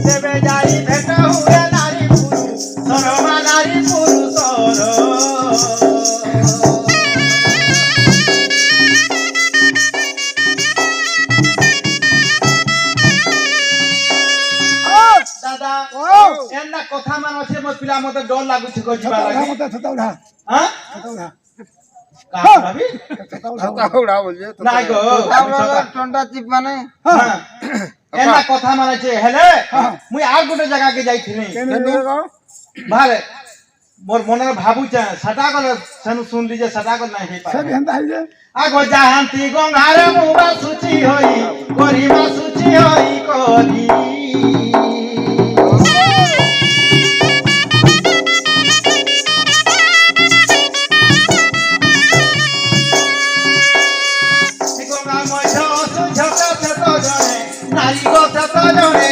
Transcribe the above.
তেবে যাই ভেট হুয়ে নারী পুরুষ সরমা নারী পুরুষর দাদা এন্না কথা মান আছে মো পিলা মতে ডর লাগুছে কই ଯିବା লাগি মতে ছতা উড়া হ্যাঁ ছতা উড়া কাহ ভাবি ছতা উড়া বলছে নাই গো টন্ডা চিপ মানে হ্যাঁ এন্না কথা মান আছে হেলে মুই আর গোটে জায়গা কে যাইছিনি ভালে মোর মনে ভাবুছে সেটা গলে সেনু শুনলি যে সেটা গলে নাই হেই সব পারে হেন্দা হইছে আগো জাহান্তি গঙ্গারে মুবা সুচি হই করিবা সুচি হই করি গঙ্গা মধ্য ঝকা ছত জনে নারী গো ছত জনে